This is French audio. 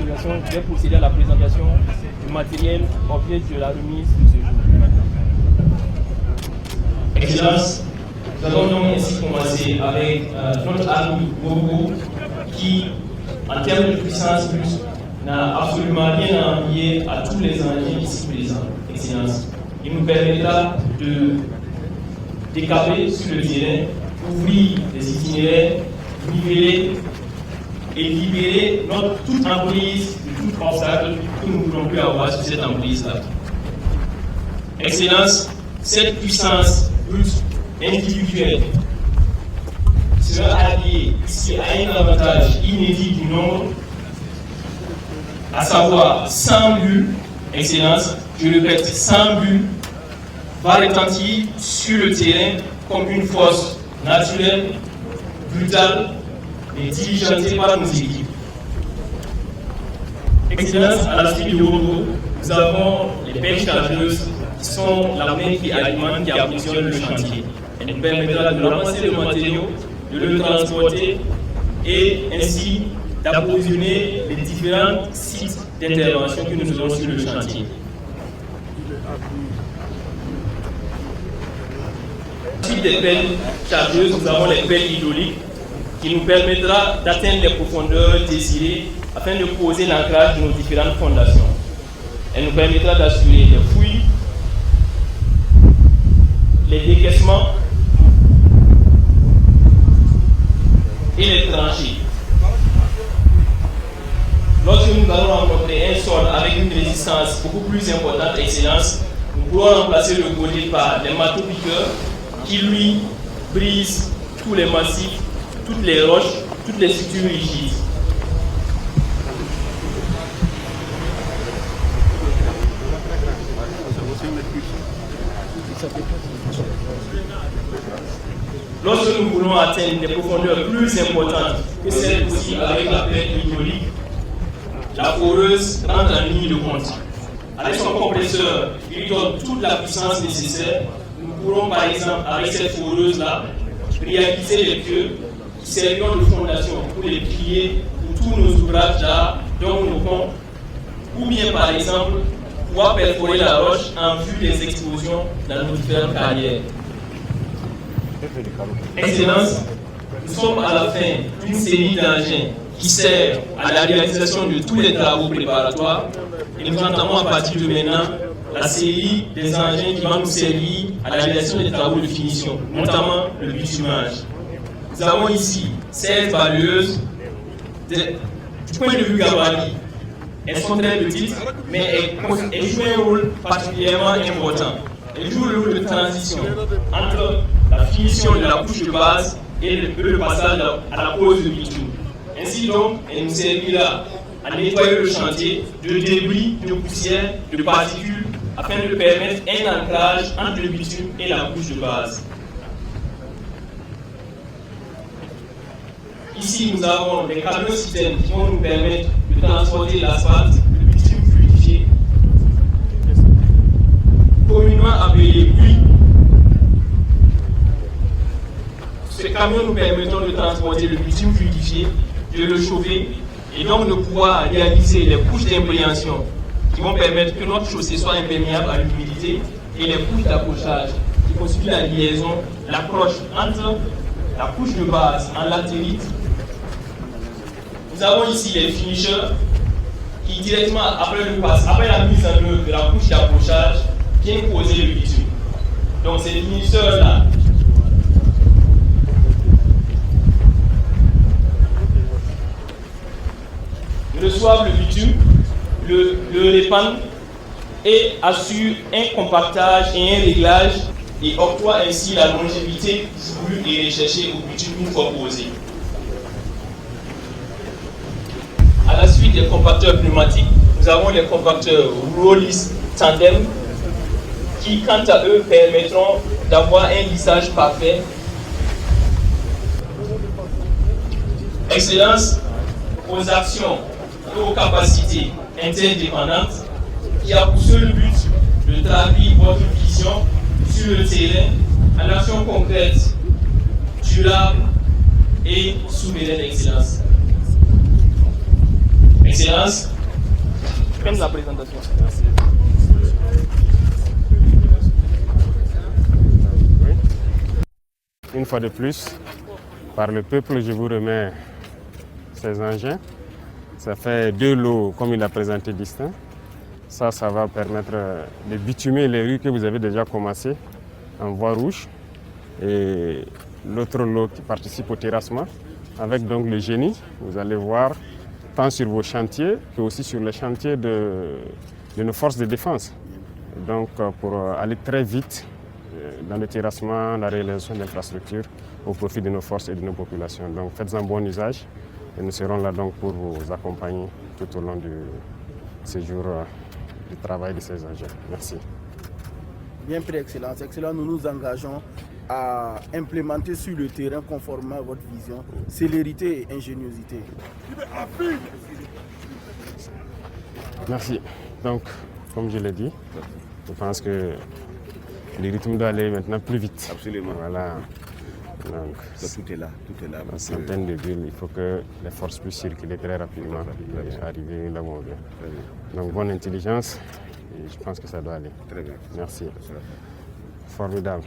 autorisation, je vais procéder à la présentation du matériel objet de la remise de ce jour. Excellence, nous allons donc ainsi commencer avec notre ami Gogo qui, en termes de puissance plus, n'a absolument rien à envier à tous les engins ici présents. Excellence, il nous permettra de décaper sur le terrain, ouvrir les itinéraires, niveler et libérer toute emprise de tout obstacle que nous ne voulons plus avoir sur cette emprise-là. Excellence, cette puissance brute individuelle sera alliée ici à un avantage inédit du nombre, à savoir 100 bulles. Excellence, je répète, 100 bulles va retentir sur le terrain comme une force naturelle, brutale et diligentée par nos équipes. Excellence, à la suite du Gogo, nous avons les pelles chargeuses qui sont la main qui alimente, qui approvisionne le chantier. Elle nous permettra de ramasser le matériau, de le transporter et ainsi d'approvisionner les différents sites d'intervention que nous avons sur le chantier. Ensuite des pelles chargeuses, nous avons les pelles hydrauliques qui nous permettra d'atteindre les profondeurs désirées afin de poser l'ancrage de nos différentes fondations. Elle nous permettra d'assurer les fouilles, les décaissements et les tranchées. Lorsque nous allons rencontrer un sol avec une résistance beaucoup plus importante, excellence, nous pourrons remplacer le godet par les marteaux piqueurs qui lui brisent tous les massifs, toutes les roches, toutes les structures rigides. Lorsque nous voulons atteindre des profondeurs plus importantes que celles aussi avec la pelle hydraulique, la foreuse rentre en ligne de compte. Avec son compresseur, il donne toute la puissance nécessaire. Nous pourrons par exemple, avec cette foreuse-là, réaliser les pieux qui serviront de fondation pour les piliers, pour tous nos ouvrages d'art, dont nos ponts, ou bien par exemple, pouvoir perforer la roche en vue des explosions dans nos différentes carrières. Excellence, nous sommes à la fin d'une série d'engins qui sert à la réalisation de tous les travaux préparatoires et nous entamons à partir de maintenant la série des engins qui va nous servir à la réalisation des travaux de finition, notamment le bitumage. Nous avons ici 16 balayeuses du point de vue gabarit. Elles sont très petites, mais elles jouent un rôle particulièrement important. Elles jouent le rôle de transition entre la finition de la couche de base et le passage à la pose de bitume. Ainsi donc, elle nous servira à nettoyer le chantier de débris, de poussière, de particules, afin de permettre un ancrage entre le bitume et la couche de base. Ici, nous avons des camions systèmes qui vont nous permettre de transporter l'asphalte, le bitume fluidifié, communément appelé pluie. Ces camions nous permettront de transporter le bitume fluidifié, de le chauffer et donc de pouvoir réaliser les couches d'impréhension qui vont permettre que notre chaussée soit imperméable à l'humidité et les couches d'accrochage qui constituent la liaison, l'accroche entre la couche de base en latérite. Nous avons ici les finishers qui directement après la mise en œuvre de la couche d'accrochage viennent poser le bitume. Donc ces finisseurs-là reçoivent le bitume, le répandent et assurent un compactage et un réglage et octroient ainsi la longévité voulue et recherchée au bitume une fois posé. À la suite des compacteurs pneumatiques, nous avons les compacteurs Rollis Tandem qui, quant à eux, permettront d'avoir un lissage parfait. Excellence aux actions et aux capacités interdépendantes qui a pour seul but de traduire votre vision sur le terrain en action concrète, durable et souveraine excellence. Excellence, même la présentation. Merci. Une fois de plus, par le peuple, je vous remets ces engins. Ça fait 2 lots, comme il a présenté, distincts. Ça va permettre de bitumer les rues que vous avez déjà commencé en voie rouge. Et l'autre lot qui participe au terrassement, avec donc le génie, vous allez voir, tant sur vos chantiers que aussi sur les chantiers de nos forces de défense. Donc pour aller très vite dans le terrassement, la réalisation d'infrastructures au profit de nos forces et de nos populations. Donc faites-en bon usage et nous serons là donc pour vous accompagner tout au long du séjour du travail de ces agents. Merci. Bien pris, Excellence. Excellence, nous nous engageons à implémenter sur le terrain conformément à votre vision, célérité et ingéniosité. Merci. Donc, comme je l'ai dit, je pense que le rythme doit aller maintenant plus vite. Absolument. Voilà. Donc, tout est là. Dans certaines de villes, il faut que les forces puissent circuler très rapidement et arriver là où on veut. Donc, bonne intelligence. Et je pense que ça doit aller. Très bien. Merci. Formidable.